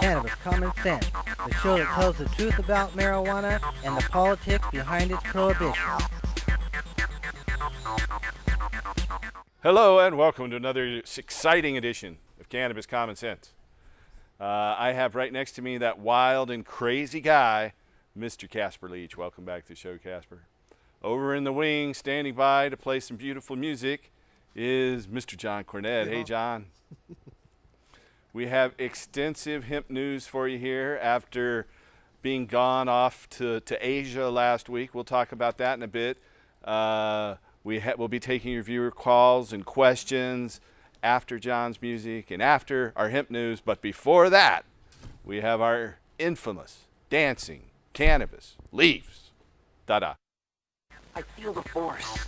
Cannabis Common Sense, the show that tells the truth about marijuana and the politics behind its prohibition. Hello and welcome to another exciting edition of Cannabis Common Sense. I have right next to me that wild and crazy guy, Mr. Casper Leach. Welcome back to the show, Casper. Over in the wing, standing by to play some beautiful music, is Mr. John Cornett. Hey, John. We have extensive hemp news for you here after being gone off to Asia last week. We'll talk about that in a bit. We'll be taking your viewer calls and questions after John's music and after our hemp news. But before that, we have our infamous dancing cannabis leaves. Da-da. I feel the force.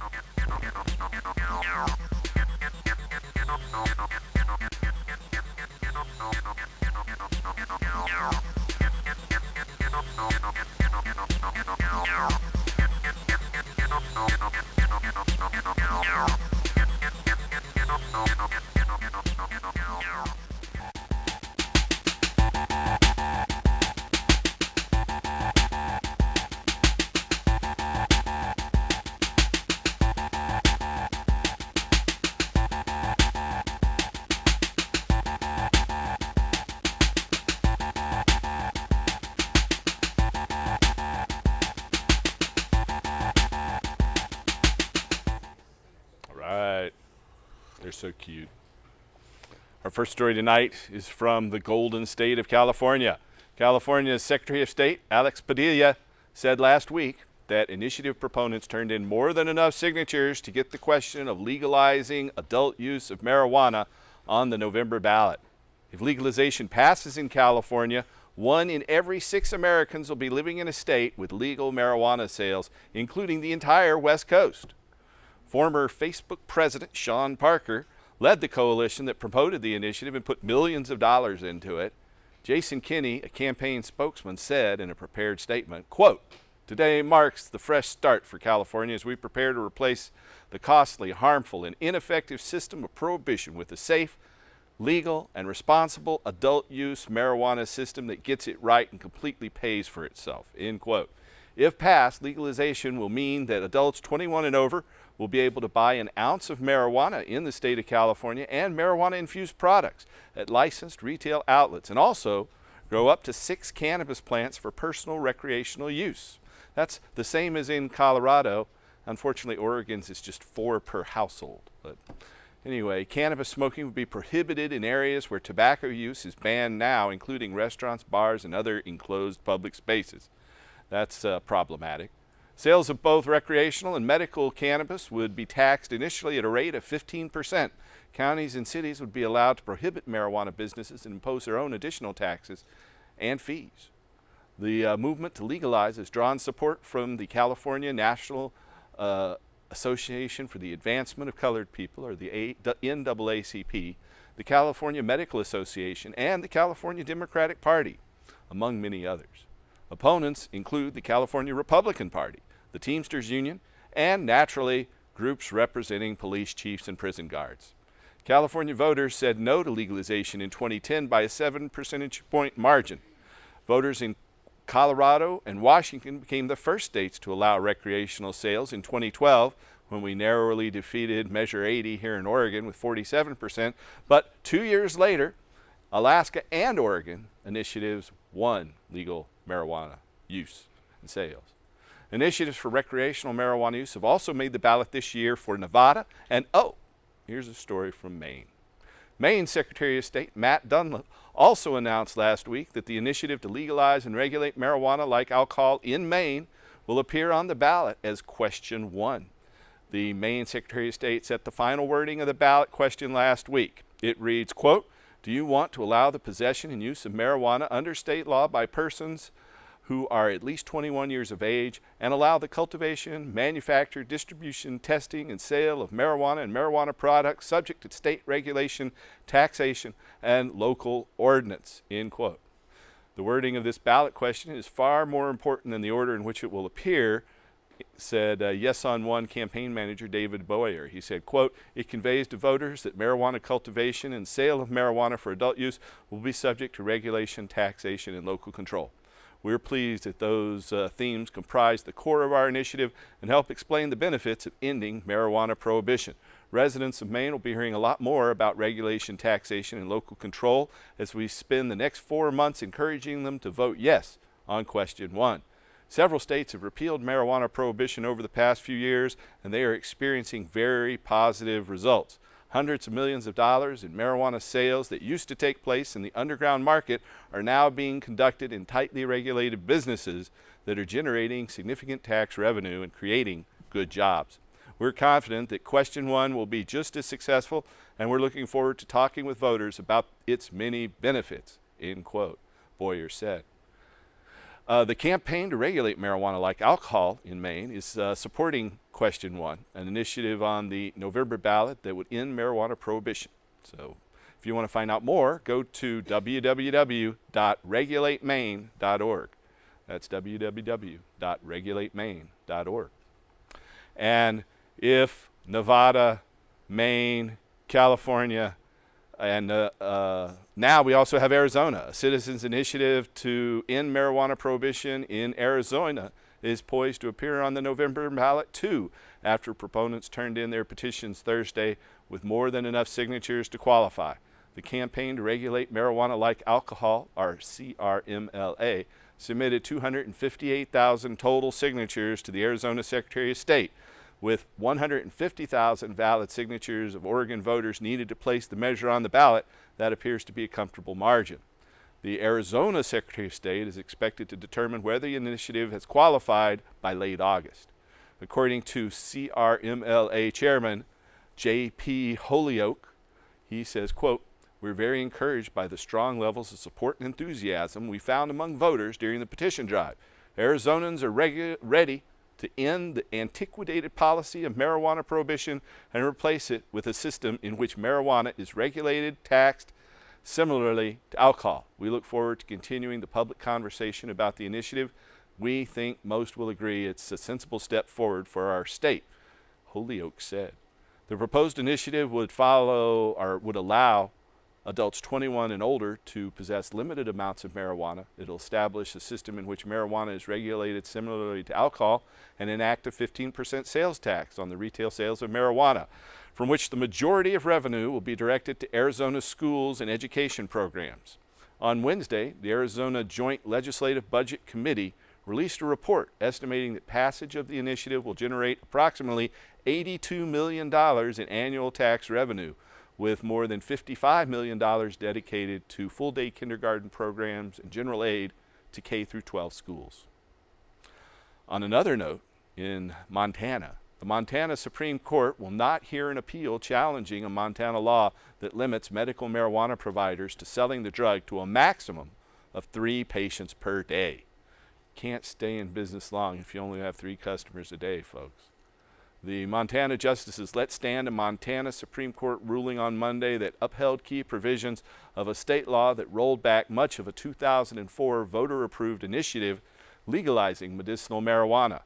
They're so cute. Our first story tonight is from the golden state of California. California's Secretary of State, Alex Padilla, said last week that initiative proponents turned in more than enough signatures to get the question of legalizing adult use of marijuana on the November ballot. If legalization passes in California, 1 in every 6 Americans will be living in a state with legal marijuana sales, including the entire West Coast. Former Facebook president Sean Parker led the coalition that promoted the initiative and put millions of dollars into it. Jason Kinney, a campaign spokesman, said in a prepared statement, quote, "Today marks the fresh start for California as we prepare to replace the costly, harmful, and ineffective system of prohibition with a safe, legal, and responsible adult use marijuana system that gets it right and completely pays for itself," end quote. If passed, legalization will mean that adults 21 and over will be able to buy an ounce of marijuana in the state of California and marijuana-infused products at licensed retail outlets, and also grow up to 6 cannabis plants for personal recreational use. That's the same as in Colorado. Unfortunately, Oregon's is just 4 per household. But anyway, cannabis smoking would be prohibited in areas where tobacco use is banned now, including restaurants, bars, and other enclosed public spaces. That's problematic. Sales of both recreational and medical cannabis would be taxed initially at a rate of 15%. Counties and cities would be allowed to prohibit marijuana businesses and impose their own additional taxes and fees. The movement to legalize has drawn support from the California National Association for the Advancement of Colored People, or the NAACP, the California Medical Association, and the California Democratic Party, among many others. Opponents include the California Republican Party, the Teamsters Union, and naturally, groups representing police chiefs and prison guards. California voters said no to legalization in 2010 by a 7 percentage point margin. Voters in Colorado and Washington became the first states to allow recreational sales in 2012, when we narrowly defeated Measure 80 here in Oregon with 47%. But 2 years later, Alaska and Oregon initiatives won legal marijuana use and sales. Initiatives for recreational marijuana use have also made the ballot this year for Nevada, and here's a story from Maine. Maine Secretary of State Matt Dunlap also announced last week that the initiative to legalize and regulate marijuana like alcohol in Maine will appear on the ballot as question 1. The Maine Secretary of State set the final wording of the ballot question last week. It reads, quote, "Do you want to allow the possession and use of marijuana under state law by persons who are at least 21 years of age, and allow the cultivation, manufacture, distribution, testing, and sale of marijuana and marijuana products subject to state regulation, taxation, and local ordinance," end quote. The wording of this ballot question is far more important than the order in which it will appear said Yes on One campaign manager David Boyer. He said, quote, "It conveys to voters that marijuana cultivation and sale of marijuana for adult use will be subject to regulation, taxation, and local control. We're pleased that those themes comprise the core of our initiative and help explain the benefits of ending marijuana prohibition. Residents of Maine will be hearing a lot more about regulation, taxation, and local control as we spend the next 4 months encouraging them to vote yes on question 1. Several states have repealed marijuana prohibition over the past few years, and they are experiencing very positive results. Hundreds of millions of dollars in marijuana sales that used to take place in the underground market are now being conducted in tightly regulated businesses that are generating significant tax revenue and creating good jobs. We're confident that question 1 will be just as successful, and we're looking forward to talking with voters about its many benefits," end quote, Boyer said. The campaign to regulate marijuana like alcohol in Maine is supporting question 1, an initiative on the November ballot that would end marijuana prohibition. So if you want to find out more, go to www.regulatemane.org. That's www.regulatemane.org. And if Nevada, Maine, California, and now we also have Arizona. A citizens' initiative to end marijuana prohibition in Arizona is poised to appear on the November ballot too, after proponents turned in their petitions Thursday with more than enough signatures to qualify. The campaign to regulate marijuana like alcohol, or CRMLA, submitted 258,000 total signatures to the Arizona Secretary of State, with 150,000 valid signatures of Oregon voters needed to place the measure on the ballot. That appears to be a comfortable margin. The Arizona Secretary of State is expected to determine whether the initiative has qualified by late August. According to CRMLA Chairman J.P. Holyoke, he says, quote, "We're very encouraged by the strong levels of support and enthusiasm we found among voters during the petition drive. Arizonans are ready to end the antiquated policy of marijuana prohibition and replace it with a system in which marijuana is regulated, taxed, similarly to alcohol. We look forward to continuing the public conversation about the initiative. We think most will agree it's a sensible step forward for our state," Holyoke said. The proposed initiative would allow adults 21 and older to possess limited amounts of marijuana. It'll establish a system in which marijuana is regulated similarly to alcohol and enact a 15% sales tax on the retail sales of marijuana, from which the majority of revenue will be directed to Arizona schools and education programs. On Wednesday, the Arizona Joint Legislative Budget Committee released a report estimating that passage of the initiative will generate approximately $82 million in annual tax revenue, with more than $55 million dedicated to full-day kindergarten programs and general aid to K-12 schools. On another note, in Montana, the Montana Supreme Court will not hear an appeal challenging a Montana law that limits medical marijuana providers to selling the drug to a maximum of 3 patients per day. Can't stay in business long if you only have 3 customers a day, folks. The Montana justices let stand a Montana Supreme Court ruling on Monday that upheld key provisions of a state law that rolled back much of a 2004 voter-approved initiative legalizing medicinal marijuana.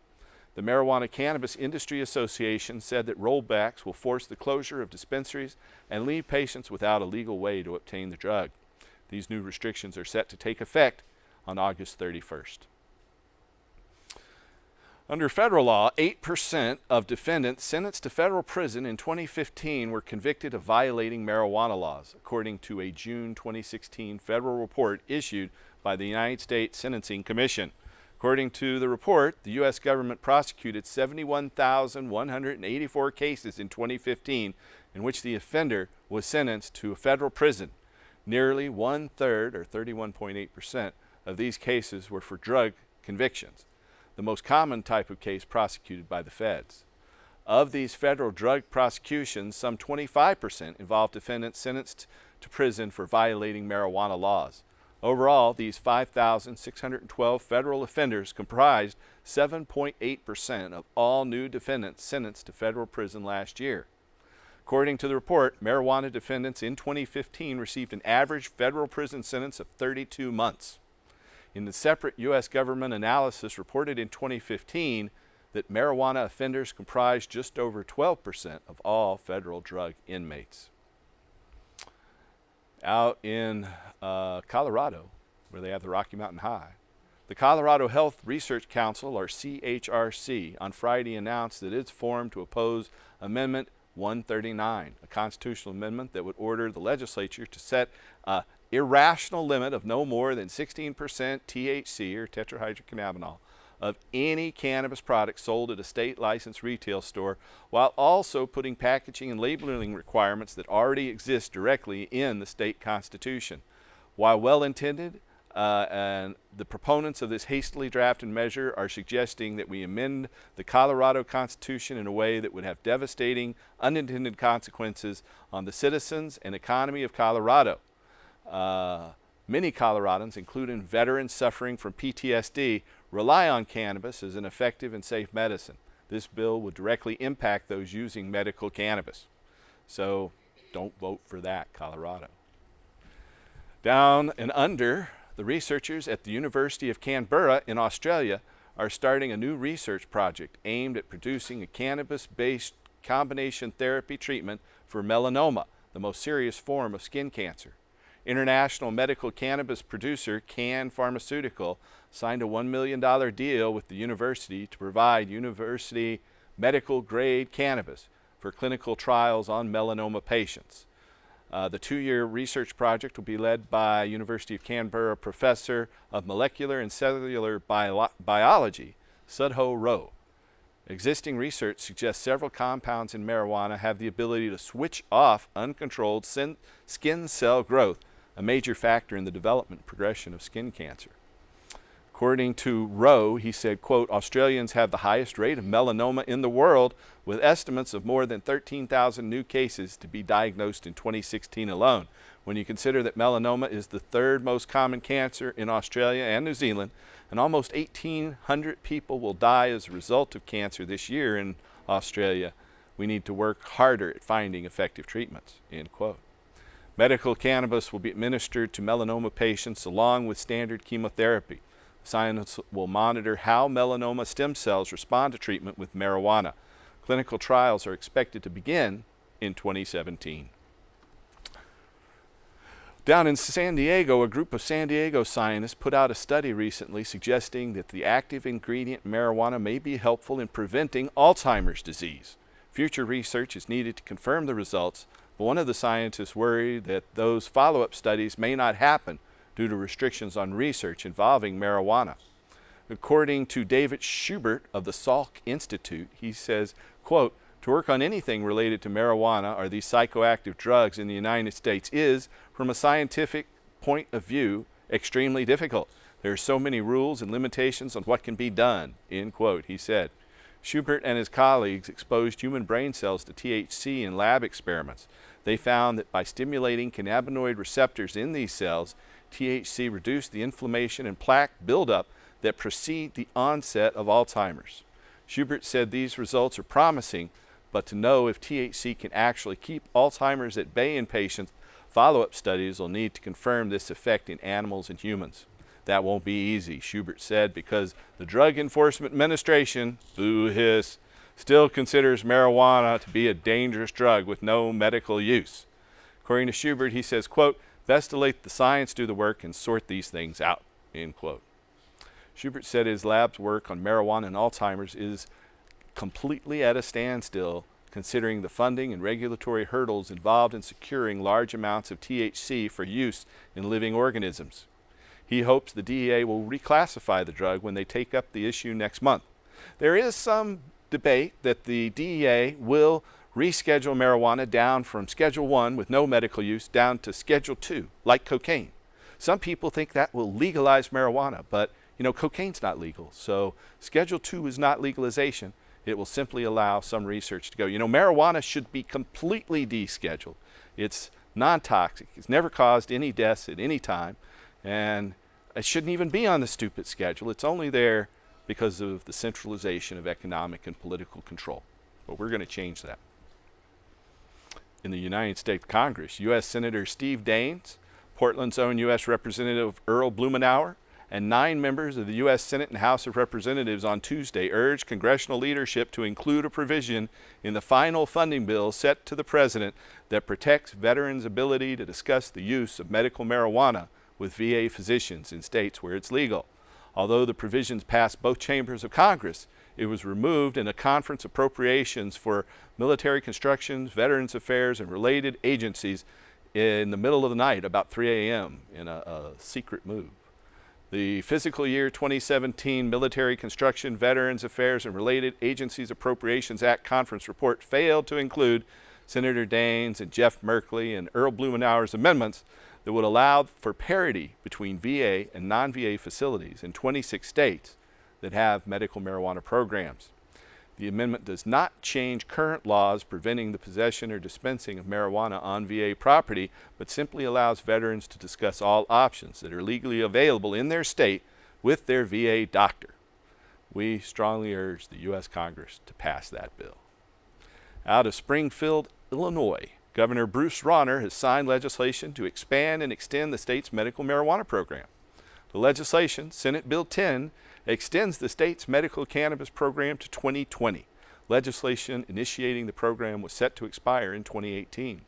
The Marijuana Cannabis Industry Association said that rollbacks will force the closure of dispensaries and leave patients without a legal way to obtain the drug. These new restrictions are set to take effect on August 31st. Under federal law, 8% of defendants sentenced to federal prison in 2015 were convicted of violating marijuana laws, according to a June 2016 federal report issued by the United States Sentencing Commission. According to the report, the U.S. government prosecuted 71,184 cases in 2015 in which the offender was sentenced to a federal prison. Nearly 1/3, or 31.8%, of these cases were for drug convictions, the most common type of case prosecuted by the feds. Of these federal drug prosecutions, some 25% involved defendants sentenced to prison for violating marijuana laws. Overall, these 5,612 federal offenders comprised 7.8% of all new defendants sentenced to federal prison last year. According to the report, marijuana defendants in 2015 received an average federal prison sentence of 32 months. In the separate U.S. government analysis reported in 2015, that marijuana offenders comprise just over 12% of all federal drug inmates. Out in Colorado, where they have the Rocky Mountain High, the Colorado Health Research Council, or CHRC, on Friday announced that it's formed to oppose Amendment 139, a constitutional amendment that would order the legislature to set an irrational limit of no more than 16% THC, or tetrahydrocannabinol, of any cannabis product sold at a state-licensed retail store, while also putting packaging and labeling requirements that already exist directly in the state constitution. While well-intended, and the proponents of this hastily drafted measure are suggesting that we amend the Colorado Constitution in a way that would have devastating unintended consequences on the citizens and economy of Colorado. Many Coloradans, including veterans suffering from PTSD, rely on cannabis as an effective and safe medicine. This bill would directly impact those using medical cannabis. So don't vote for that, Colorado. Down and under, the researchers at the University of Canberra in Australia are starting a new research project aimed at producing a cannabis-based combination therapy treatment for melanoma, the most serious form of skin cancer. International medical cannabis producer Can Pharmaceutical signed a $1 million deal with the university to provide university medical-grade cannabis for clinical trials on melanoma patients. The 2-year research project will be led by University of Canberra professor of molecular and cellular biology, Sudho Rao. Existing research suggests several compounds in marijuana have the ability to switch off uncontrolled skin cell growth, a major factor in the development and progression of skin cancer. According to Rowe, he said, quote, Australians have the highest rate of melanoma in the world, with estimates of more than 13,000 new cases to be diagnosed in 2016 alone. When you consider that melanoma is the third most common cancer in Australia and New Zealand, and almost 1,800 people will die as a result of cancer this year in Australia, we need to work harder at finding effective treatments, end quote. Medical cannabis will be administered to melanoma patients along with standard chemotherapy. Scientists will monitor how melanoma stem cells respond to treatment with marijuana. Clinical trials are expected to begin in 2017. Down in San Diego, a group of San Diego scientists put out a study recently suggesting that the active ingredient marijuana may be helpful in preventing Alzheimer's disease. Future research is needed to confirm the results, but one of the scientists worried that those follow-up studies may not happen due to restrictions on research involving marijuana. According to David Schubert of the Salk Institute, he says, quote, to work on anything related to marijuana or these psychoactive drugs in the United States is, from a scientific point of view, extremely difficult. There are so many rules and limitations on what can be done, end quote, he said. Schubert and his colleagues exposed human brain cells to THC in lab experiments. They found that by stimulating cannabinoid receptors in these cells, THC reduced the inflammation and plaque buildup that precede the onset of Alzheimer's. Schubert said these results are promising, but to know if THC can actually keep Alzheimer's at bay in patients, follow-up studies will need to confirm this effect in animals and humans. That won't be easy, Schubert said, because the Drug Enforcement Administration, boo hiss, still considers marijuana to be a dangerous drug with no medical use. According to Schubert, he says, quote, best to let the science do the work and sort these things out, end quote. Schubert said his lab's work on marijuana and Alzheimer's is completely at a standstill, considering the funding and regulatory hurdles involved in securing large amounts of THC for use in living organisms. He hopes the DEA will reclassify the drug when they take up the issue next month. There is some debate that the DEA will reschedule marijuana down from Schedule 1 with no medical use down to Schedule 2, like cocaine. Some people think that will legalize marijuana, but you know, cocaine's not legal, so Schedule 2 is not legalization. It will simply allow some research to go. You know, marijuana should be completely descheduled. It's non-toxic. It's never caused any deaths at any time, and it shouldn't even be on the stupid schedule. It's only there because of the centralization of economic and political control. But we're going to change that. In the United States Congress, U.S. Senator Steve Daines, Portland's own U.S. Representative Earl Blumenauer, and 9 members of the U.S. Senate and House of Representatives on Tuesday urged congressional leadership to include a provision in the final funding bill set to the president that protects veterans' ability to discuss the use of medical marijuana with VA physicians in states where it's legal. Although the provisions passed both chambers of Congress, it was removed in a conference appropriations for military construction, Veterans Affairs, and related agencies in the middle of the night, about 3 a.m., in a secret move. The fiscal year 2017 Military Construction, Veterans Affairs, and Related Agencies Appropriations Act conference report failed to include Senator Daines and Jeff Merkley and Earl Blumenauer's amendments that would allow for parity between VA and non-VA facilities in 26 states that have medical marijuana programs. The amendment does not change current laws preventing the possession or dispensing of marijuana on VA property, but simply allows veterans to discuss all options that are legally available in their state with their VA doctor. We strongly urge the U.S. Congress to pass that bill. Out of Springfield, Illinois, Governor Bruce Rauner has signed legislation to expand and extend the state's medical marijuana program. The legislation, Senate Bill 10, extends the state's medical cannabis program to 2020. Legislation initiating the program was set to expire in 2018.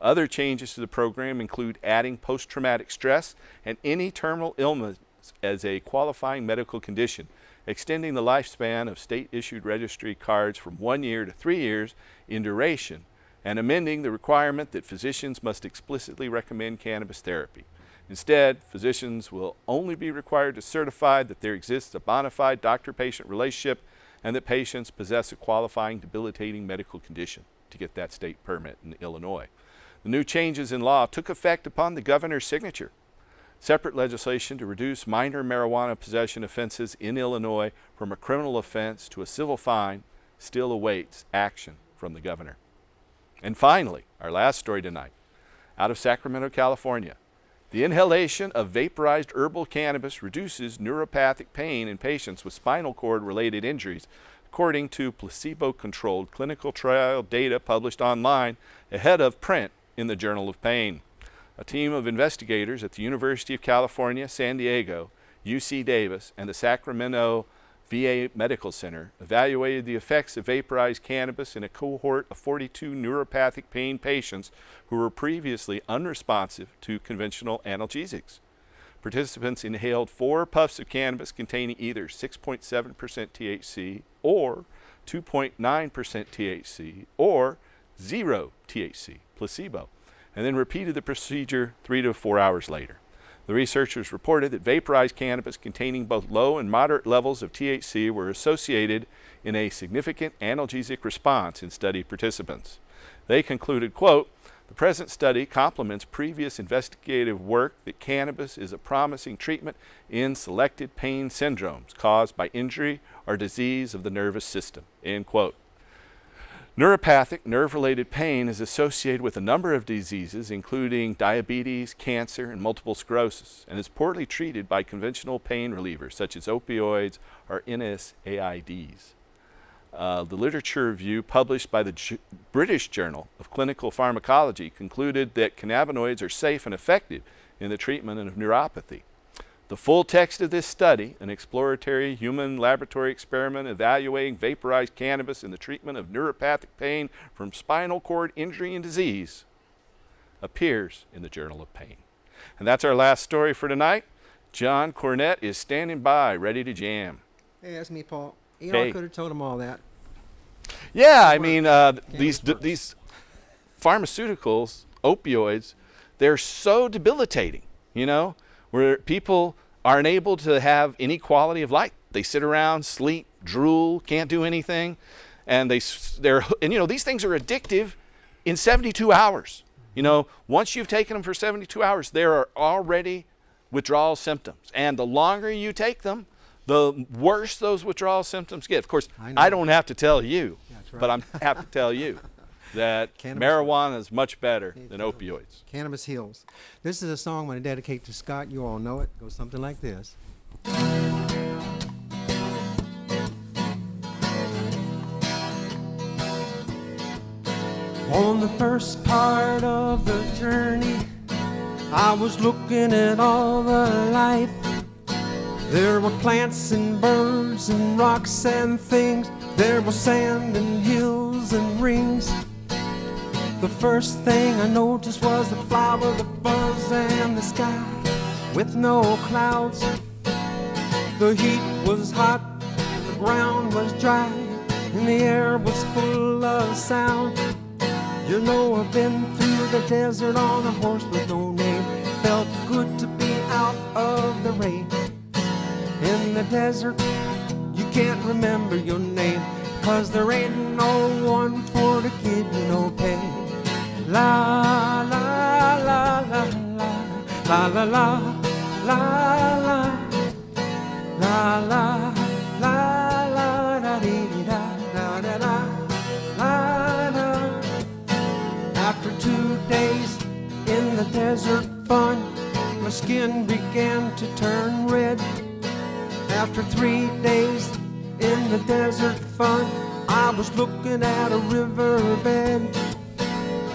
Other changes to the program include adding post-traumatic stress and any terminal illness as a qualifying medical condition, extending the lifespan of state-issued registry cards from 1 year to 3 years in duration, and amending the requirement that physicians must explicitly recommend cannabis therapy. Instead, physicians will only be required to certify that there exists a bona fide doctor-patient relationship and that patients possess a qualifying debilitating medical condition to get that state permit in Illinois. The new changes in law took effect upon the governor's signature. Separate legislation to reduce minor marijuana possession offenses in Illinois from a criminal offense to a civil fine still awaits action from the governor. And finally, our last story tonight, out of Sacramento, California. The inhalation of vaporized herbal cannabis reduces neuropathic pain in patients with spinal cord-related injuries, according to placebo-controlled clinical trial data published online ahead of print in the Journal of Pain. A team of investigators at the University of California, San Diego, UC Davis, and the Sacramento VA Medical Center evaluated the effects of vaporized cannabis in a cohort of 42 neuropathic pain patients who were previously unresponsive to conventional analgesics. Participants inhaled 4 puffs of cannabis containing either 6.7% THC or 2.9% THC or 0 THC, placebo, and then repeated the procedure 3 to 4 hours later. The researchers reported that vaporized cannabis containing both low and moderate levels of THC were associated in a significant analgesic response in study participants. They concluded, quote, "The present study complements previous investigative work that cannabis is a promising treatment in selected pain syndromes caused by injury or disease of the nervous system," end quote. Neuropathic, nerve-related pain is associated with a number of diseases, including diabetes, cancer, and multiple sclerosis, and is poorly treated by conventional pain relievers such as opioids or NSAIDs. The literature review published by the British Journal of Clinical Pharmacology concluded that cannabinoids are safe and effective in the treatment of neuropathy. The full text of this study, an exploratory human laboratory experiment evaluating vaporized cannabis in the treatment of neuropathic pain from spinal cord injury and disease, appears in the Journal of Pain. And that's our last story for tonight. John Cornett is standing by, ready to jam. Hey, that's me, Paul. You Hey. know, I could have told him all that. Yeah, I mean, these pharmaceuticals, opioids, they're so debilitating, you know, where people aren't able to have any quality of life. They sit around, sleep, drool, can't do anything, and and you know, these things are addictive in 72 hours. You know, once you've taken them for 72 hours, there are already withdrawal symptoms, and the longer you take them, the worse those withdrawal symptoms get. Of course, I don't have to tell you, right. but I have to tell you that marijuana is much better than opioids. Cannabis heals. This is a song I'm going to dedicate to Scott. You all know it. It goes something like this. On the first part of the journey, I was looking at all the life There were plants and birds and rocks and things. There was sand and hills and rings. The first thing I noticed was the flower, the buzz, and the sky with no clouds. The heat was hot, the ground was dry, and the air was full of sound. You know, I've been through the desert on a horse with no name. Felt good to be out of the rain. In the desert, you can't remember your name, 'cause there ain't no one for to give you no pain. La la la la la la la la la la la la la la da dee da da da da la da. After 2 days in the desert fun, my skin began to turn red. After 3 days in the desert fun, I was looking at a riverbed.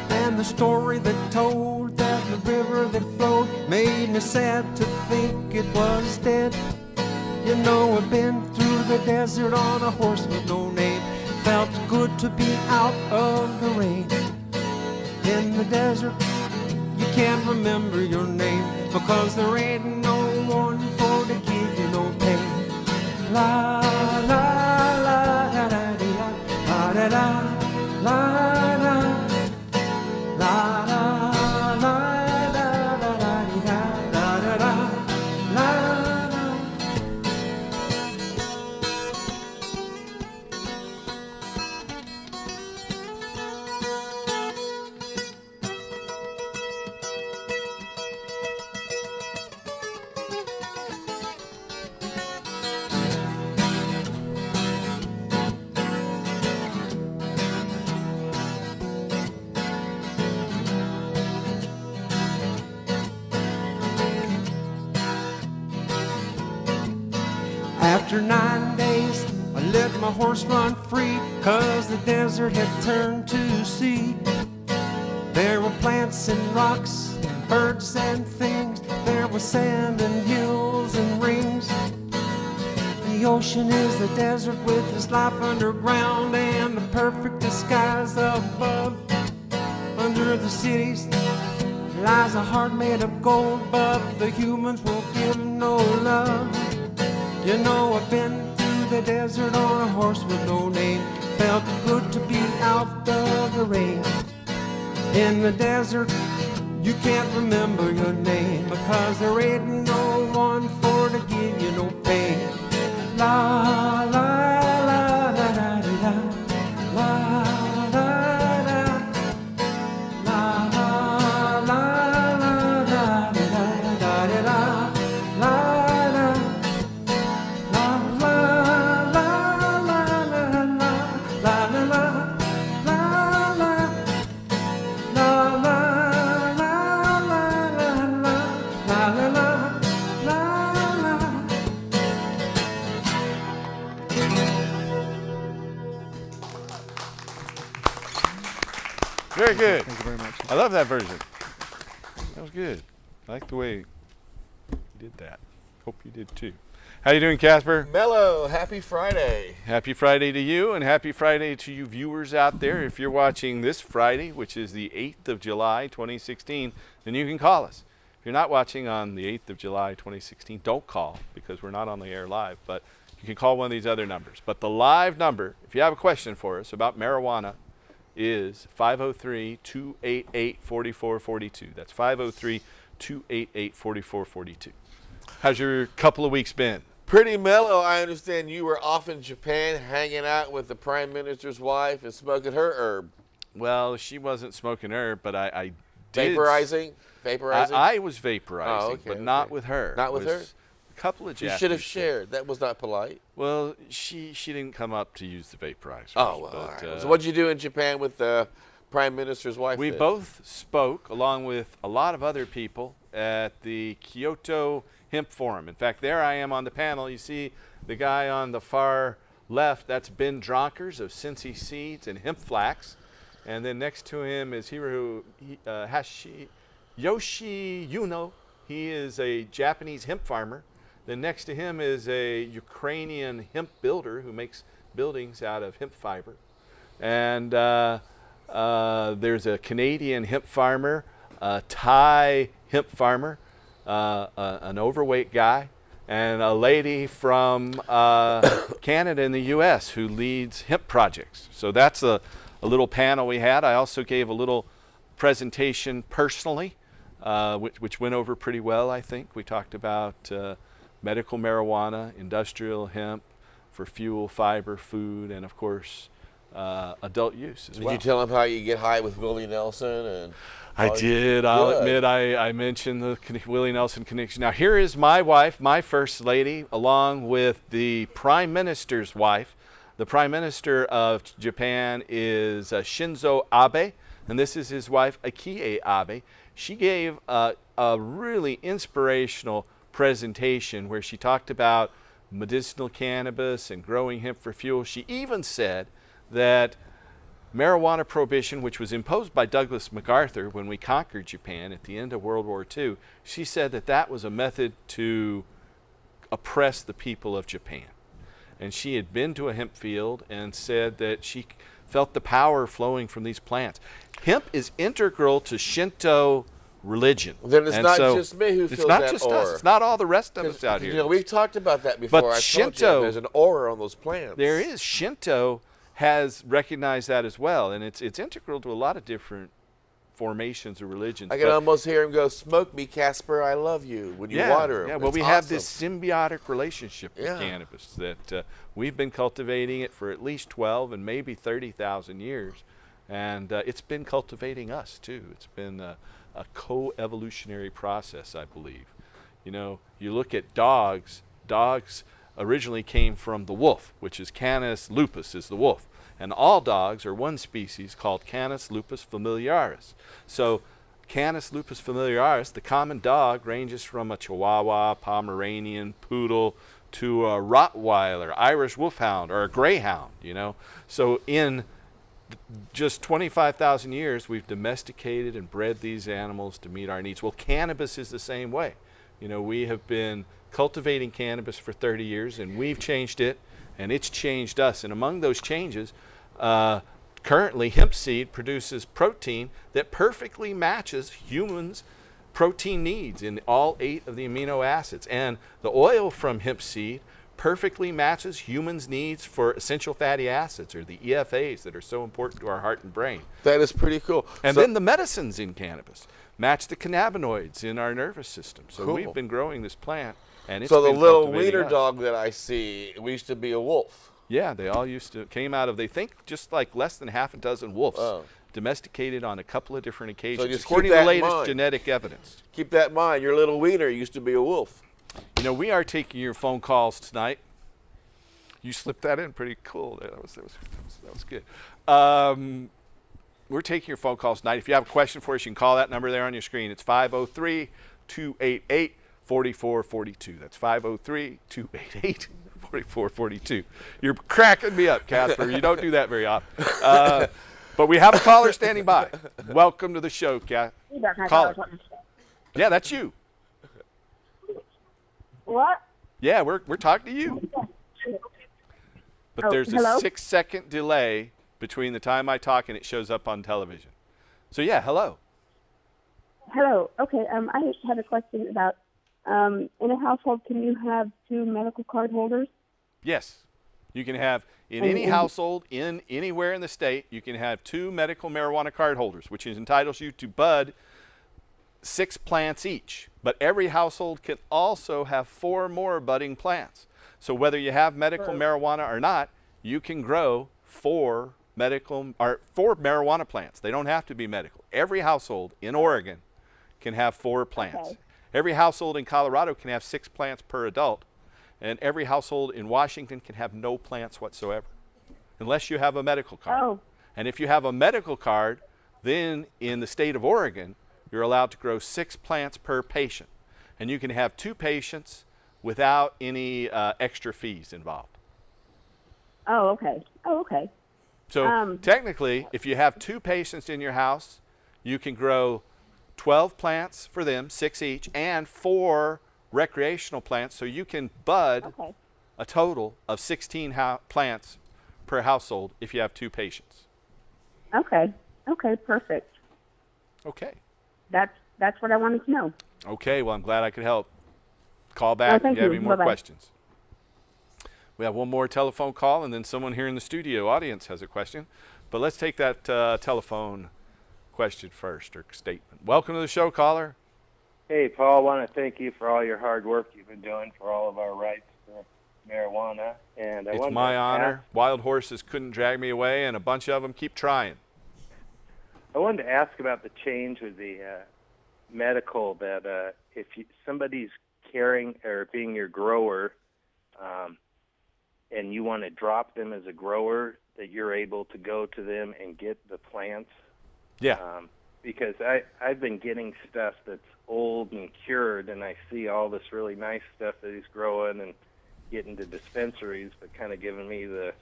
And the story that told that the river that flowed made me sad to think it was dead. You know, I've been through the desert on a horse with no name. Felt good to be out of the rain. In the desert, you can't remember your name, because there ain't no one for to give you no pain. La la la da da dee da da da la la la la la la da da dee da da da la la. After 9 days, I let my horse run free, 'cause the desert had turned to sea. There were plants and rocks, and birds and things. There was sand and hills and rings. The ocean is the desert with its life underground, and the perfect disguise above. Under the cities lies a heart made of gold, but the humans will give no love. You know, I've been through the desert on a horse with no name. Felt good to be out of the rain. In the desert, you can't remember your name, because there ain't no one for to give you no pain. La la la la da dee da la la la la la la la da dee da da dee da la la. Very good. Thank you very much. I love that version. That was good. I like the way you did that. Hope you did too. How you doing, Casper? Mello, happy Friday. Happy Friday to you, and happy Friday to you viewers out there. If you're watching this Friday, which is the 8th of July, 2016, then you can call us. If you're not watching on the 8th of July, 2016, don't call, because we're not on the air live, but you can call one of these other numbers. But the live number, if you have a question for us about marijuana, is 503-288-4442. That's 503-288-4442. How's your couple of weeks been? Pretty mellow. I understand you were off in Japan hanging out with the Prime Minister's wife and smoking her herb. Well, she wasn't smoking herb, but I did. Vaporizing? Vaporizing? I was vaporizing, Oh, okay, but not okay. with her. Not with It was her? A couple of You Japanese should have guys. shared. That was not polite. Well, she didn't come up to use the vaporizer. Oh, well, all right. So what'd you do in Japan with the Prime Minister's wife? We then? both spoke, along with a lot of other people, at the Kyoto Hemp Forum. In fact, there I am on the panel. You see the guy on the far left, that's Ben Dronkers of Cincy Seeds and Hemp Flax. And then next to him is Yoshi Yuno. He is a Japanese hemp farmer Then next to him is a Ukrainian hemp builder who makes buildings out of hemp fiber. And there's a Canadian hemp farmer, a Thai hemp farmer, an overweight guy, and a lady from Canada in the U.S. who leads hemp projects. So that's a little panel we had. I also gave a little presentation personally, which went over pretty well, I think. We talked about medical marijuana, industrial hemp for fuel, fiber, food, and of course, adult use as well. Did you tell them how you get high with Willie Nelson? And I did. I'll admit I mentioned the Willie Nelson connection. Now here is my wife, my first lady, along with the Prime Minister's wife. The Prime Minister of Japan is Shinzo Abe, and this is his wife, Akie Abe. She gave a really inspirational presentation where she talked about medicinal cannabis and growing hemp for fuel. She even said that marijuana prohibition, which was imposed by Douglas MacArthur when we conquered Japan at the end of World War II, she said that that was a method to oppress the people of Japan. And she had been to a hemp field and said that she felt the power flowing from these plants. Hemp is integral to Shinto religion. Then it's and not so just me who feels it's not that just aura. us. It's not all the rest of us out here. You know, we've talked about that before. But I Shinto, told you, there's an aura on those plants. There is. Shinto has recognized that as well, and it's integral to a lot of different formations of religions. I can almost hear him go, "Smoke me, Casper, I love you," when you water him. Yeah, well, It's we awesome. have this symbiotic relationship with Yeah. cannabis that we've been cultivating it for at least 12 and maybe 30,000 years, and it's been cultivating us too. It's been a co-evolutionary process, I believe. You know, you look at dogs. Dogs originally came from the wolf, which is Canis lupus is the wolf. And all dogs are one species called Canis lupus familiaris. So Canis lupus familiaris, the common dog, ranges from a Chihuahua, Pomeranian, Poodle, to a Rottweiler, Irish Wolfhound, or a Greyhound, you know. So in just 25,000 years, we've domesticated and bred these animals to meet our needs. Well, cannabis is the same way. You know, we have been cultivating cannabis for 30 years, and we've changed it, and it's changed us. And among those changes, currently hemp seed produces protein that perfectly matches humans' protein needs in all 8 of the amino acids. And the oil from hemp seed perfectly matches humans' needs for essential fatty acids, or the EFAs that are so important to our heart and brain. That is pretty cool. And So- then the medicines in cannabis match the cannabinoids in our nervous system. So Cool. we've been growing this plant, and it's So the been little cultivating wiener us. dog that I see, we used to be a wolf. Yeah, they all came out of, they think, just like less than half a dozen wolves, Oh. domesticated on a couple of different occasions, just keep according to that the in latest mind. genetic evidence. Keep that in mind. Your little wiener used to be a wolf. You know, we are taking your phone calls tonight. You slipped that in pretty cool. That was good. We're taking your phone calls tonight. If you have a question for us, you can call that number there on your screen. It's 503-288-4442. That's 503-288-4442. You're cracking me up, Casper. You don't do that very often. But we have a caller standing by. Welcome to the show, caller. Yeah, that's you. What? Yeah, we're talking to you. But there's a hello? 6-second delay between the time I talk and it shows up on television. So yeah, hello. Hello. Okay. I had a question about in a household, can you have 2 medical card holders? Yes, you can have in any household in anywhere in the state, you can have 2 medical marijuana card holders, which entitles you to bud 6 plants each. But every household can also have 4 more budding plants. So whether you have medical marijuana or not, you can grow 4 marijuana plants. They don't have to be medical. Every household in Oregon can have 4 plants. Okay. Every household in Colorado can have 6 plants per adult. And every household in Washington can have no plants whatsoever, unless you have a medical card. Oh. And if you have a medical card, then in the state of Oregon, you're allowed to grow 6 plants per patient. And you can have 2 patients without any extra fees involved. Oh, okay. Oh, okay. So technically, if you have 2 patients in your house, you can grow 12 plants for them, 6 each, and 4 recreational plants, so you can bud Okay. a total of 16 plants per household if you have 2 patients. Okay. Okay. Perfect. Okay. That's what I wanted to know. Okay, well, I'm glad I could help. Call back if thank you have you. any more Bye-bye. questions. We have one more telephone call, and then someone here in the studio audience has a question. But let's take that telephone question first, or statement. Welcome to the show, caller. Hey, Paul, I want to thank you for all your hard work you've been doing for all of our rights for marijuana. And It's my honor. Wild horses couldn't drag me away, and a bunch of them keep trying. I wanted to ask about the change with the medical that if somebody's caring or being your grower and you want to drop them as a grower, that you're able to go to them and get the plants. Yeah. Because I've been getting stuff that's old and cured, and I see all this really nice stuff that he's growing and getting to dispensaries, but kind of giving me the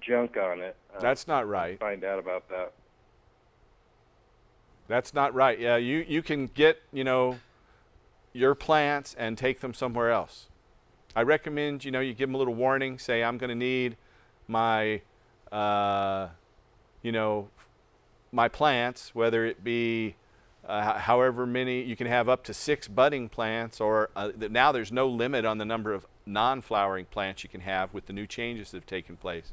junk on it. That's not right. Find out about that. That's not right. Yeah, you can get, your plants and take them somewhere else. I recommend, you give them a little warning. Say, I'm going to need my, my plants, whether it be however many. You can have up to 6 budding plants, or now there's no limit on the number of non-flowering plants you can have with the new changes that have taken place.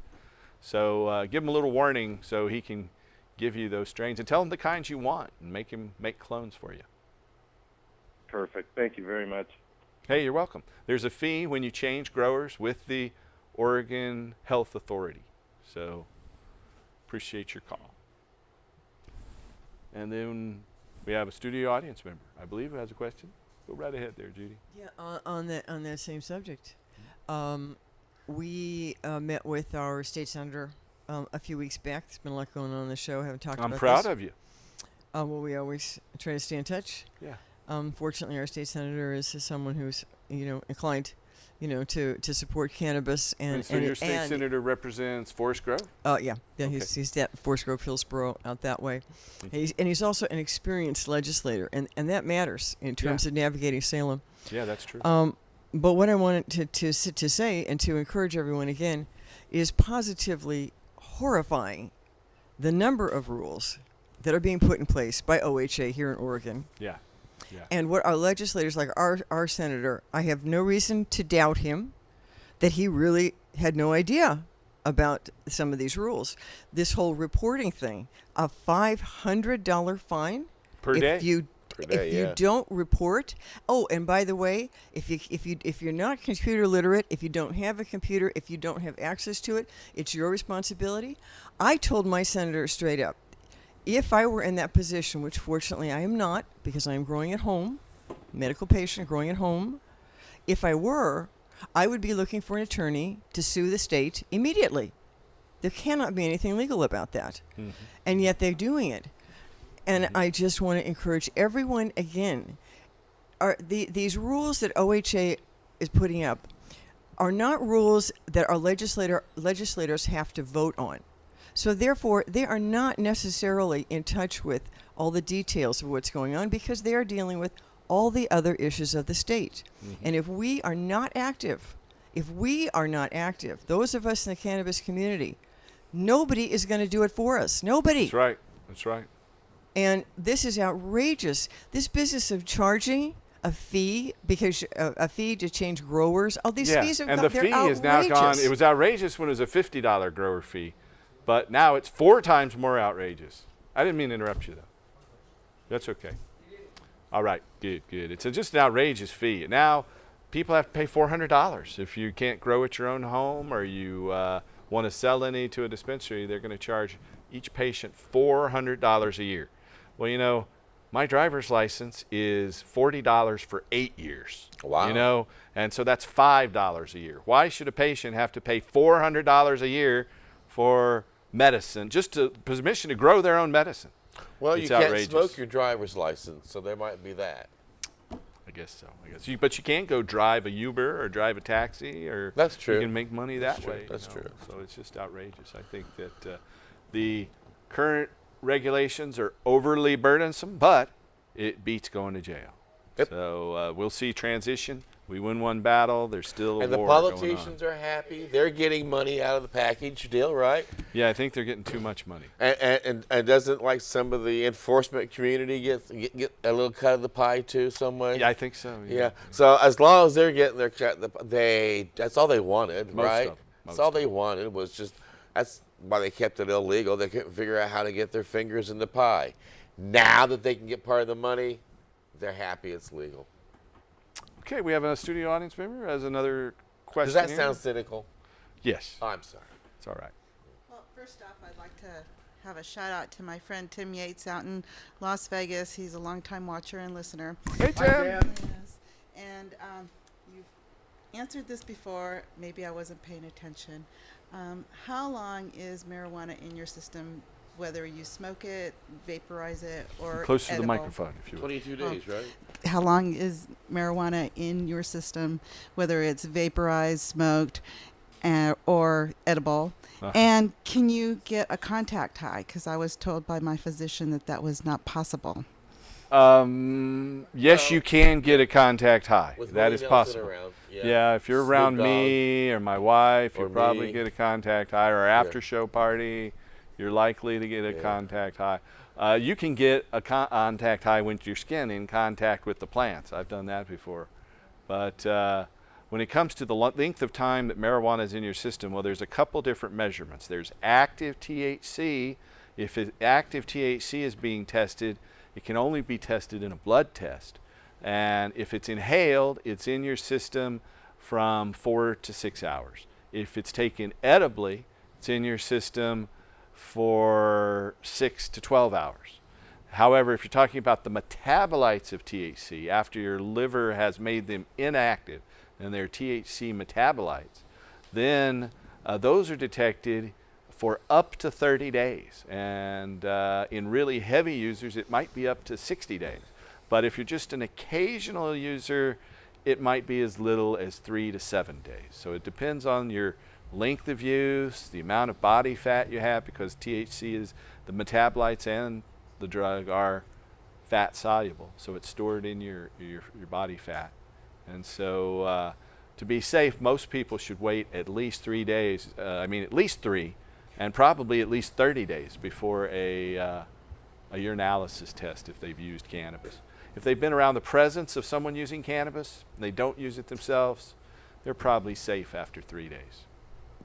So give him a little warning so he can give you those strains, and tell him the kinds you want, and make him make clones for you. Perfect. Thank you very much. Hey, you're welcome. There's a fee when you change growers with the Oregon Health Authority. So appreciate your call. And then we have a studio audience member, I believe, who has a question. Go right ahead there, Judy. Yeah, on that same subject, we met with our state senator a few weeks back. There's been a lot going on in the show. Haven't talked about this. I'm proud of you. Well, we always try to stay in touch. Yeah. Fortunately, our state senator is someone who's inclined, to support cannabis And so your state senator represents Forest Grove? Yeah. Okay. He's that Forest Grove, Hillsborough, out that way. He's also an experienced legislator, and that matters in terms of navigating Salem. Yeah, that's true. But what I wanted to say and to encourage everyone again is positively horrifying the number of rules that are being put in place by OHA here in Oregon. Yeah. Yeah. And what our legislators, like our senator, I have no reason to doubt him that he really had no idea about some of these rules. This whole reporting thing, a $500 fine Per day? if you don't report. Oh, and by the way, if you're not computer literate, if you don't have a computer, if you don't have access to it, it's your responsibility. I told my senator straight up, if I were in that position, which fortunately I am not, because I am growing at home, medical patient growing at home, if I were, I would be looking for an attorney to sue the state immediately. There cannot be anything legal about that. Mm-hmm. And yet they're doing it. And I just want to encourage everyone again, these rules that OHA is putting up are not rules that our legislators have to vote on. So therefore, they are not necessarily in touch with all the details of what's going on, because they are dealing with all the other issues of the state. Mm-hmm. And if we are not active, those of us in the cannabis community, nobody is going to do it for us. Nobody. That's right. And this is outrageous. This business of charging a fee a fee to change growers. Oh, these fees have and gone, the fee outrageous. is now gone. It was outrageous when it was a $50 grower fee, but now it's 4 times more outrageous. I didn't mean to interrupt you, though. That's okay. All right, good. It's just an outrageous fee. Now people have to pay $400 if you can't grow at your own home, or you want to sell any to a dispensary. They're going to charge each patient $400 a year. Well, my driver's license is $40 for 8 years. Wow. And so that's $5 a year. Why should a patient have to pay $400 a year for medicine, just to permission to grow their own medicine? Well, it's you can't outrageous. smoke your driver's license, so there might be that. I guess so. But you can't go drive a Uber or drive a taxi, or that's true. You can make money that way. That's true. So it's just outrageous. I think that the current regulations are overly burdensome, but it beats going to jail. Yep. So we'll see transition. We win one battle. There's still a And the war going on. politicians are happy. They're getting money out of the package deal, right? Yeah, I think they're getting too much money. And doesn't like some of the enforcement community get a little cut of the pie too, some way? Yeah, I think so. Yeah. So as long as they're getting their cut, that's all they wanted, Most right? of them. That's all they wanted was just. That's why they kept it illegal. They couldn't figure out how to get their fingers in the pie. Now that they can get part of the money, they're happy it's legal. Okay, we have a studio audience member who has another question. Does that here. sound cynical? Yes. Oh, I'm sorry. It's all right. Well, first off, I'd like to have a shout out to my friend Tim Yates out in Las Vegas. He's a longtime watcher and listener. Hey, Tim. Yes. And you've answered this before. Maybe I wasn't paying attention. How long is marijuana in your system, whether you smoke it, vaporize it, or Close to the edible? microphone, if you would. 22 days, right? How long is marijuana in your system, whether it's vaporized, smoked, or edible? Uh-huh. And can you get a contact high? Because I was told by my physician that was not possible. Yes, you can get a contact high. With That Willie is Nelson possible. around, Yeah, if you're Snoop around Dogg. me or my wife, Or you'll probably me. get a contact high. Or after show party, you're likely to get a contact high. You can get a contact high with your skin in contact with the plants. I've done that before. But when it comes to the length of time that marijuana is in your system, well, there's a couple different measurements. There's active THC. If active THC is being tested, it can only be tested in a blood test. And if it's inhaled, it's in your system from 4 to 6 hours. If it's taken edibly, it's in your system for 6 to 12 hours. However, if you're talking about the metabolites of THC, after your liver has made them inactive and they're THC metabolites, then those are detected for up to 30 days. And in really heavy users, it might be up to 60 days. But if you're just an occasional user, it might be as little as 3 to 7 days. So it depends on your length of use, the amount of body fat you have, because THC is the metabolites and the drug are fat soluble. So it's stored in your body fat. And so to be safe, most people should wait at least 3 days, at least 3, and probably at least 30 days before a urinalysis test if they've used cannabis. If they've been around the presence of someone using cannabis and they don't use it themselves, they're probably safe after 3 days.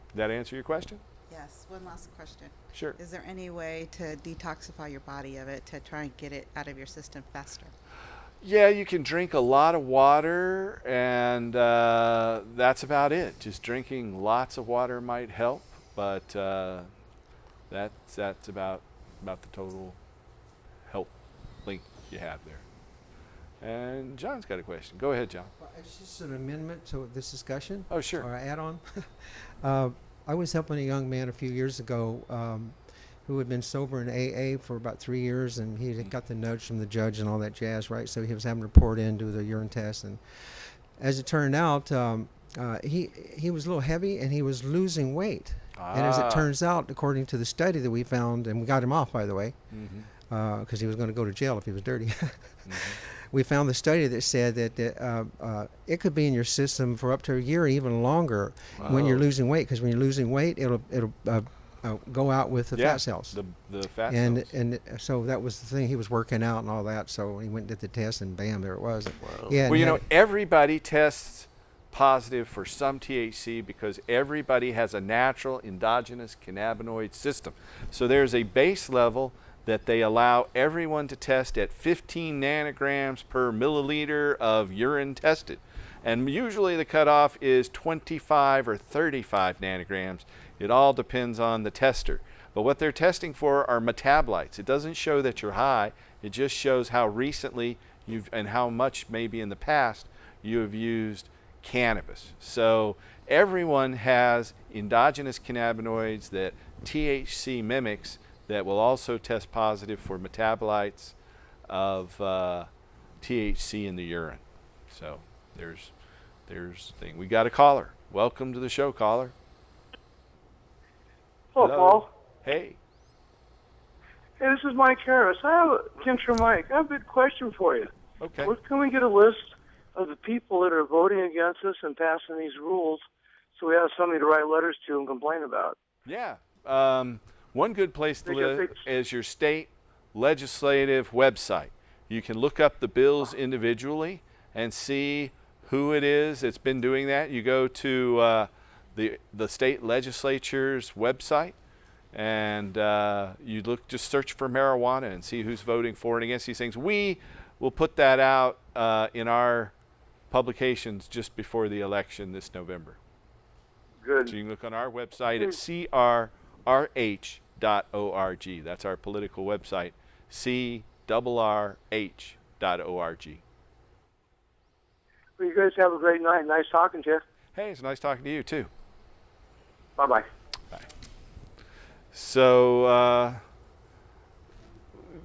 Did that answer your question? Yes. One last question. Sure. Is there any way to detoxify your body of it to try and get it out of your system faster? Yeah, you can drink a lot of water, and that's about it. Just drinking lots of water might help, but that's about the total health link you have there. And John's got a question. Go ahead, John. Well, it's just an amendment to this discussion. Oh, sure. Or add-on. I was helping a young man a few years ago who had been sober in AA for about 3 years, and he had got the nudge from the judge and all that jazz, right? So he was having to report in, do the urine test, and as it turned out, he was a little heavy and he was losing weight. And as it turns out, according to the study that we found, and we got him off, by the way, because he was going to go to jail if he was dirty. We found the study that said that it could be in your system for up to a year, even longer, when you're losing weight. Because when you're losing weight, it'll go out with the fat cells. The fat cells. And so that was the thing. He was working out and all that. So he went and did the test, and bam, there it was. Wow. Yeah, Well, you know, everybody tests positive for some THC because everybody has a natural endogenous cannabinoid system. So there's a base level that they allow everyone to test at 15 nanograms per milliliter of urine tested. And usually the cutoff is 25 or 35 nanograms. It all depends on the tester. But what they're testing for are metabolites. It doesn't show that you're high. It just shows how recently and how much maybe in the past you have used cannabis. So everyone has endogenous cannabinoids that THC mimics that will also test positive for metabolites of THC in the urine. So there's the thing. We got a caller. Welcome to the show, caller. Hello, Paul. Hey. Hey, this is Mike Harris. I have Mike. I have a good question for you. Okay. Can we get a list of the people that are voting against us and passing these rules so we have somebody to write letters to and complain about? Yeah. One good place to Because live is your state legislative website. You can look up the bills individually and see who it is that's been doing that. You go to the state legislature's website and you just search for marijuana and see who's voting for and against these things. We will put that out in our publications just before the election this November. Good. So you can look on our website at crrh.org. That's our political website, crrh.org. Well, you guys have a great night. Nice talking to you. Hey, it's nice talking to you too. Bye-bye. Bye. So,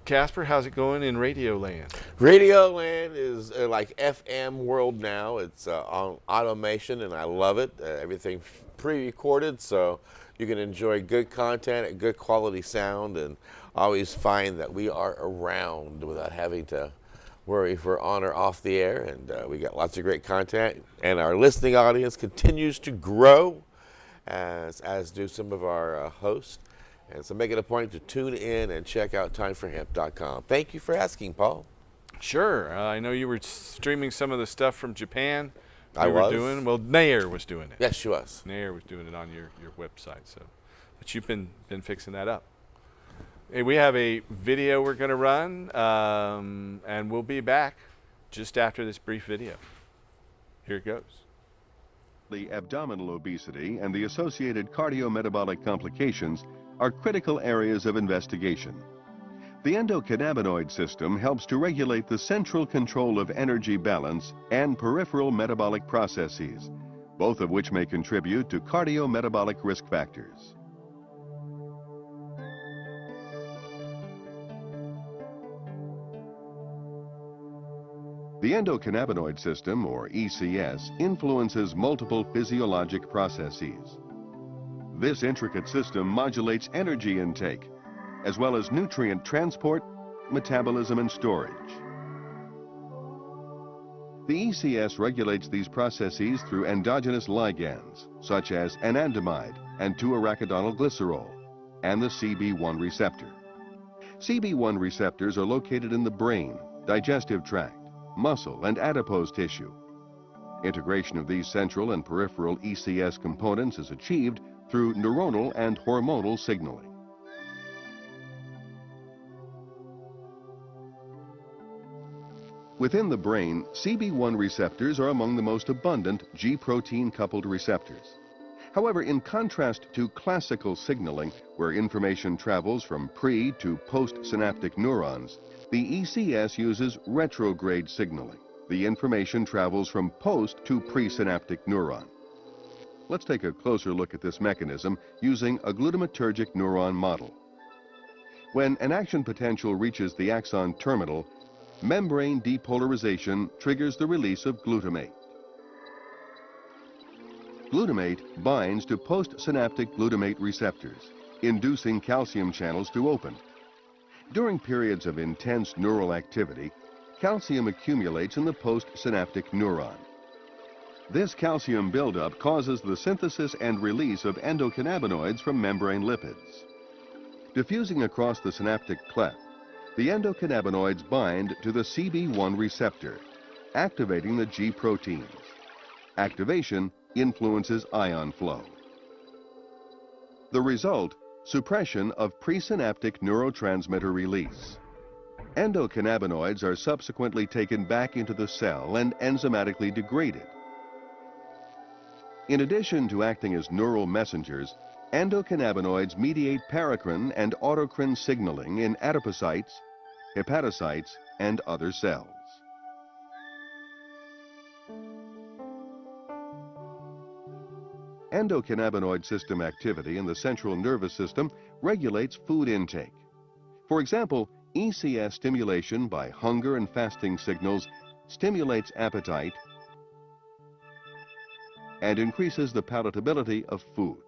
Casper, how's it going in Radio Land? Radio Land is like FM world now. It's on automation, and I love it. Everything's pre-recorded, so you can enjoy good content and good quality sound, and always find that we are around without having to worry if we're on or off the air. And we got lots of great content, and our listening audience continues to grow, as do some of our hosts. And so make it a point to tune in and check out timeforhemp.com. Thank you for asking, Paul. Sure. I know you were streaming some of the stuff from Japan. I were was. doing. Well, Nair was doing it. Yes, she was. Nair was doing it on your website. So, but you've been fixing that up. Hey, we have a video we're going to run, and we'll be back just after this brief video. Here it goes. The abdominal obesity and the associated cardiometabolic complications are critical areas of investigation. The endocannabinoid system helps to regulate the central control of energy balance and peripheral metabolic processes, both of which may contribute to cardiometabolic risk factors. The endocannabinoid system, or ECS, influences multiple physiologic processes. This intricate system modulates energy intake, as well as nutrient transport, metabolism, and storage. The ECS regulates these processes through endogenous ligands, such as anandamide and 2-arachidonylglycerol, and the CB1 receptor. CB1 receptors are located in the brain, digestive tract, muscle, and adipose tissue. Integration of these central and peripheral ECS components is achieved through neuronal and hormonal signaling. Within the brain, CB1 receptors are among the most abundant G-protein coupled receptors. However, in contrast to classical signaling, where information travels from pre- to post-synaptic neurons, the ECS uses retrograde signaling. The information travels from post to presynaptic neuron. Let's take a closer look at this mechanism using a glutamatergic neuron model. When an action potential reaches the axon terminal, membrane depolarization triggers the release of glutamate. Glutamate binds to postsynaptic glutamate receptors, inducing calcium channels to open. During periods of intense neural activity, calcium accumulates in the postsynaptic neuron. This calcium buildup causes the synthesis and release of endocannabinoids from membrane lipids. Diffusing across the synaptic cleft, the endocannabinoids bind to the CB1 receptor, activating the G proteins. Activation influences ion flow. The result, suppression of presynaptic neurotransmitter release. Endocannabinoids are subsequently taken back into the cell and enzymatically degraded. In addition to acting as neural messengers, endocannabinoids mediate paracrine and autocrine signaling in adipocytes, hepatocytes, and other cells. Endocannabinoid system activity in the central nervous system regulates food intake. For example, ECS stimulation by hunger and fasting signals stimulates appetite and increases the palatability of food.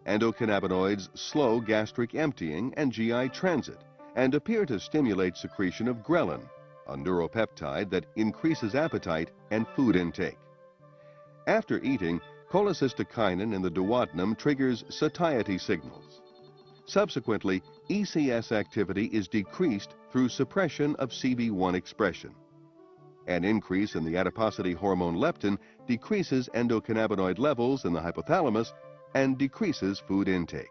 Endocannabinoids slow gastric emptying and GI transit and appear to stimulate secretion of ghrelin, a neuropeptide that increases appetite and food intake. After eating, cholecystokinin in the duodenum triggers satiety signals. Subsequently, ECS activity is decreased through suppression of CB1 expression. An increase in the adiposity hormone leptin decreases endocannabinoid levels in the hypothalamus and decreases food intake.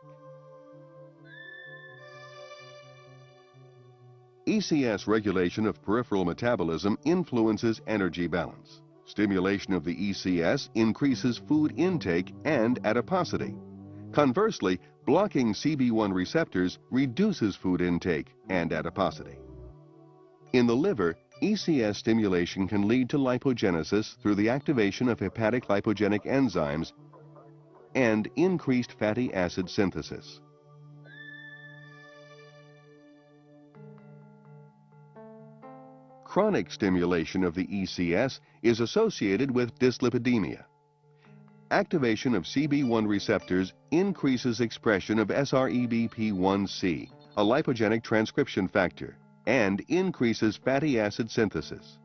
ECS regulation of peripheral metabolism influences energy balance. Stimulation of the ECS increases food intake and adiposity. Conversely, blocking CB1 receptors reduces food intake and adiposity. In the liver, ECS stimulation can lead to lipogenesis through the activation of hepatic lipogenic enzymes and increased fatty acid synthesis. Chronic stimulation of the ECS is associated with dyslipidemia. Activation of CB1 receptors increases expression of SREBP1C, a lipogenic transcription factor, and increases fatty acid synthesis.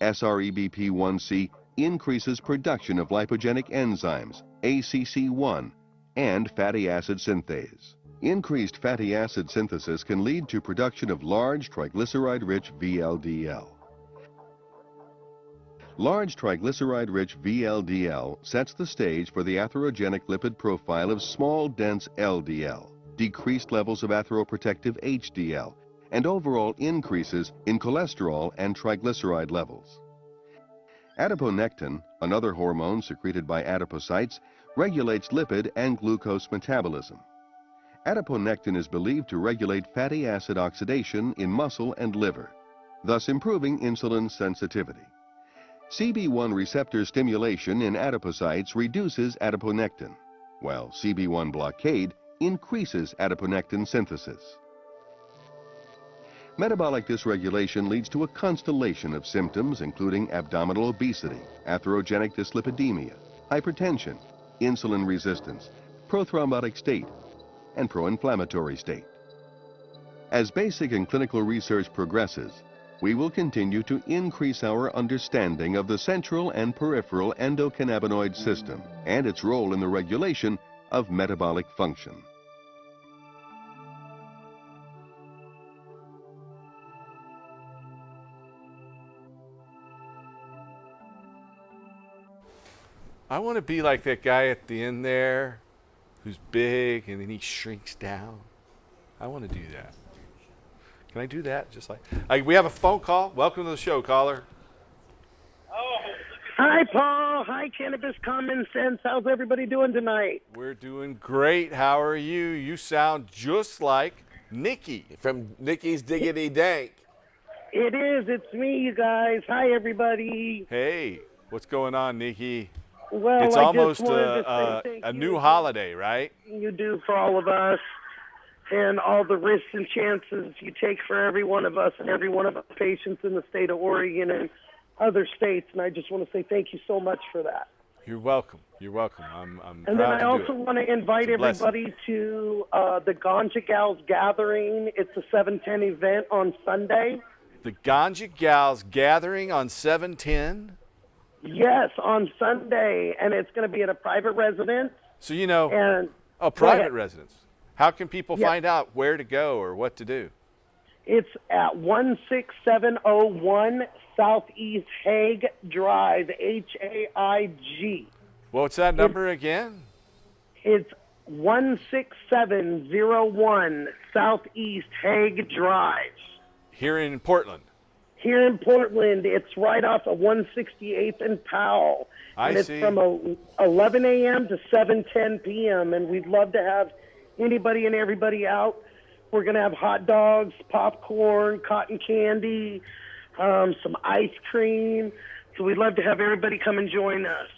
SREBP1C increases production of lipogenic enzymes, ACC1, and fatty acid synthase. Increased fatty acid synthesis can lead to production of large triglyceride-rich VLDL. Large triglyceride-rich VLDL sets the stage for the atherogenic lipid profile of small, dense LDL, decreased levels of atheroprotective HDL, and overall increases in cholesterol and triglyceride levels. Adiponectin, another hormone secreted by adipocytes, regulates lipid and glucose metabolism. Adiponectin is believed to regulate fatty acid oxidation in muscle and liver, thus improving insulin sensitivity. CB1 receptor stimulation in adipocytes reduces adiponectin, while CB1 blockade increases adiponectin synthesis. Metabolic dysregulation leads to a constellation of symptoms including abdominal obesity, atherogenic dyslipidemia, hypertension, insulin resistance, prothrombotic state, and pro-inflammatory state. As basic and clinical research progresses, we will continue to increase our understanding of the central and peripheral endocannabinoid system and its role in the regulation of metabolic function. I want to be like that guy at the end there who's big and then he shrinks down. I want to do that. Can I do that? Just like we have a phone call. Welcome to the show, caller. Hi, Paul. Hi, Cannabis Common Sense. How's everybody doing tonight? We're doing great. How are you? You sound just like Nikki. From Nikki's Diggity Dank. It is. It's me, you guys. Hi, everybody. Hey, what's going on, Nikki? Well, it's I almost just wanted to say thank a you new for holiday, right? everything you do for all of us and all the risks and chances you take for every one of us and every one of our patients in the state of Oregon and other states. And I just want to say thank you so much for that. You're welcome. You're welcome. I'm And then proud I to also do it. want to invite It's a blessing. everybody to the Ganja Gals Gathering. It's a 7:10 event on Sunday. The Ganja Gals Gathering on 7/10. Yes, on Sunday, and it's going to be at a private residence. So you know, And a go private ahead. residence. How can people Yeah. find out where to go or what to do? It's at 16701 Southeast Hague Drive, Haig. What's that number again? It's 16701 Southeast Hague Drive. Here in Portland. Here in Portland, it's right off of 168th and Powell. I And it's see. from 11 a.m. to 7:10 p.m. And we'd love to have anybody and everybody out. We're going to have hot dogs, popcorn, cotton candy, some ice cream. So we'd love to have everybody come and join us.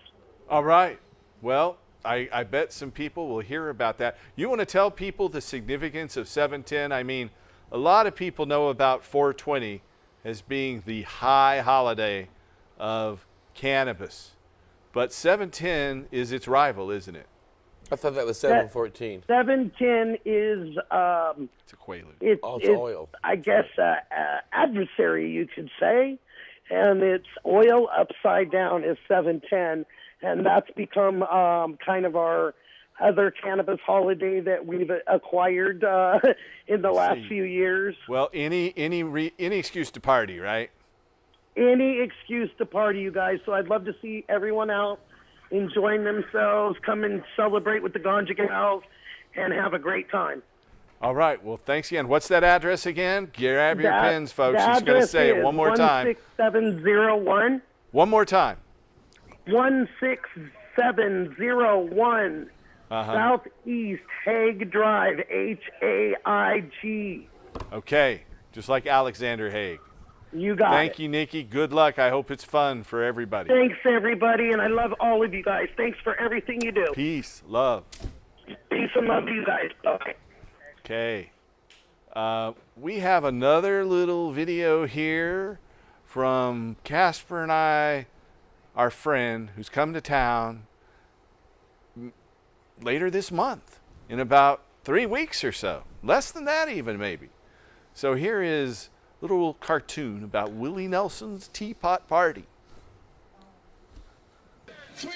All right. Well, I bet some people will hear about that. You want to tell people the significance of 710? I mean, a lot of people know about 420 as being the high holiday of cannabis. But 710 is its rival, isn't it? I thought that was 714. 710 is It's a quaalude. It's oil. I guess adversary, you could say, and it's oil upside down is 710, and that's become kind of our other cannabis holiday that we've acquired in the last few years. Well, any excuse to party, right? Any excuse to party, you guys. So I'd love to see everyone out enjoying themselves, come and celebrate with the Ganja Gals, and have a great time. All right. Well, thanks again. What's that address again? Grab your pens, folks. The She's going to say address it one more time. 16701. One more time. 16701. Southeast Hague Drive, Haig. Okay. Just like Alexander Haig. You got it. Thank you, Nikki. Good luck. I hope it's fun for everybody. Thanks, everybody, and I love all of you guys. Thanks for everything you do. Peace, love. Peace and love to you guys. Bye. Okay. We have another little video here from Casper and I, our friend, who's come to town later this month, in about 3 weeks or so. Less than that even, maybe. So here is a little cartoon about Willie Nelson's Teapot Party. 3.5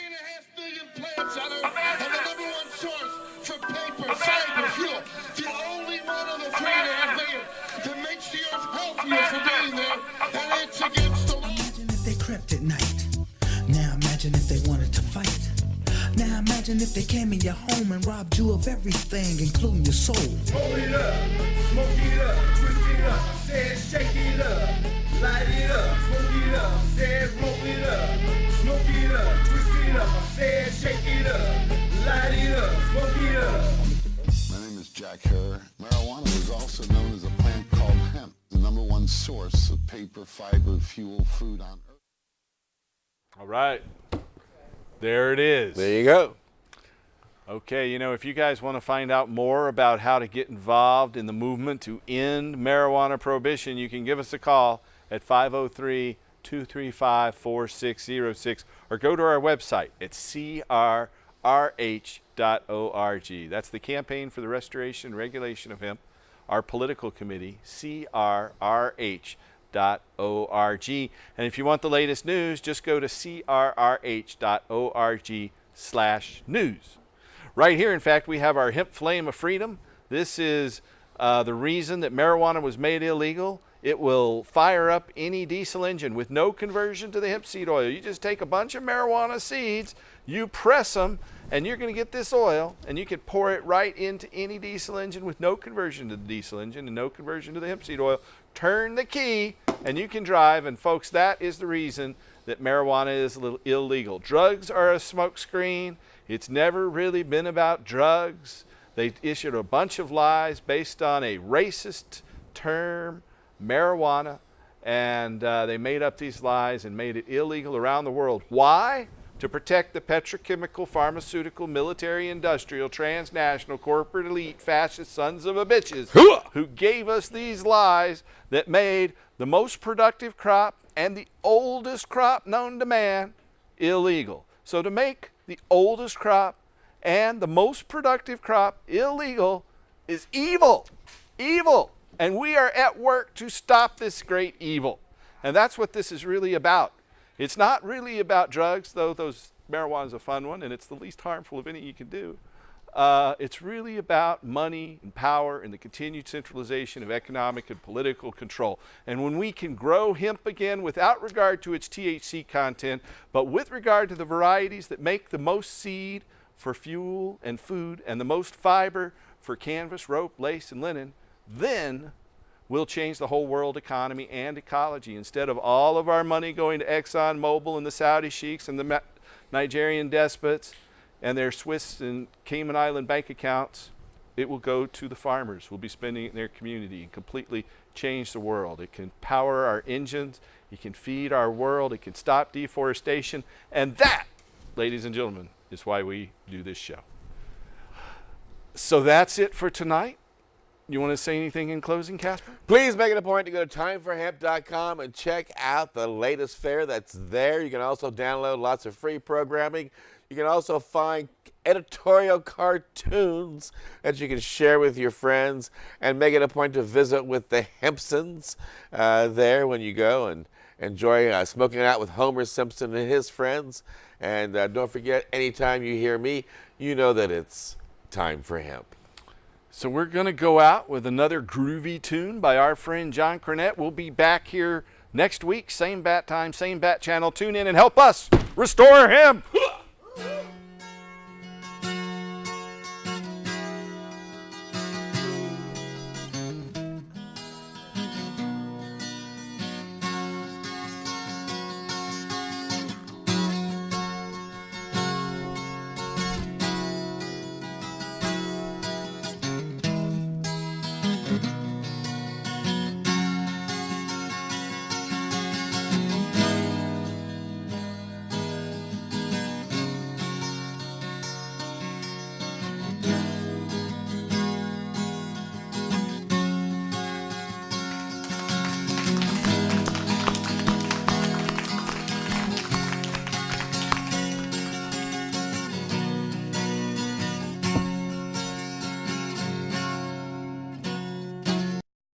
million plants are the number one source for paper, fiber, fuel. The only one of the 3.5 million that makes the earth healthier for being there, and it's against the law. Imagine if they crept at night. Now imagine if they wanted to fight. Now imagine if they came in your home and robbed you of everything, including your soul. Roll it up, smoke it up, twist it up, said shake it up, light it up, smoke it up, said roll it up, smoke it up, twist it up, said shake it up, light it up, smoke it up. My name is Jack Herr. Marijuana is also known as a plant called hemp, the number one source of paper, fiber, fuel, food on Earth. All right. There it is. There you go. Okay, you know, if you guys want to find out more about how to get involved in the movement to end marijuana prohibition, you can give us a call at 503-235-4606 or go to our website at crrh.org. That's the Campaign for the Restoration and Regulation of Hemp, our political committee, crrh.org. And if you want the latest news, just go to crrh.org/news. Right here, in fact, we have our Hemp Flame of Freedom. This is the reason that marijuana was made illegal. It will fire up any diesel engine with no conversion to the hemp seed oil. You just take a bunch of marijuana seeds, you press them, and you're going to get this oil, and you can pour it right into any diesel engine with no conversion to the diesel engine and no conversion to the hemp seed oil. Turn the key, and you can drive. And folks, that is the reason that marijuana is illegal. Drugs are a smokescreen. It's never really been about drugs. They issued a bunch of lies based on a racist term, marijuana, and they made up these lies and made it illegal around the world. Why? To protect the petrochemical, pharmaceutical, military, industrial, transnational, corporate elite, fascist sons of a bitches who gave us these lies that made the most productive crop and the oldest crop known to man illegal. So to make the oldest crop and the most productive crop illegal is evil. Evil. And we are at work to stop this great evil. And that's what this is really about. It's not really about drugs, though marijuana is a fun one, and it's the least harmful of any you can do. It's really about money and power and the continued centralization of economic and political control. And when we can grow hemp again without regard to its THC content, but with regard to the varieties that make the most seed for fuel and food and the most fiber for canvas, rope, lace, and linen, then we'll change the whole world economy and ecology. Instead of all of our money going to ExxonMobil and the Saudi sheiks and the Nigerian despots and their Swiss and Cayman Island bank accounts, it will go to the farmers. We'll be spending it in their community and completely change the world. It can power our engines. It can feed our world. It can stop deforestation. And that, ladies and gentlemen, is why we do this show. So that's it for tonight. You want to say anything in closing, Casper? Please make it a point to go to timeforhemp.com and check out the latest fair that's there. You can also download lots of free programming. You can also find editorial cartoons that you can share with your friends, and make it a point to visit with the Hempsons there when you go and enjoy smoking out with Homer Simpson and his friends. And don't forget, anytime you hear me, you know that it's time for hemp. So we're going to go out with another groovy tune by our friend John Cornette. We'll be back here next week, same bat time, same bat channel. Tune in and help us restore hemp.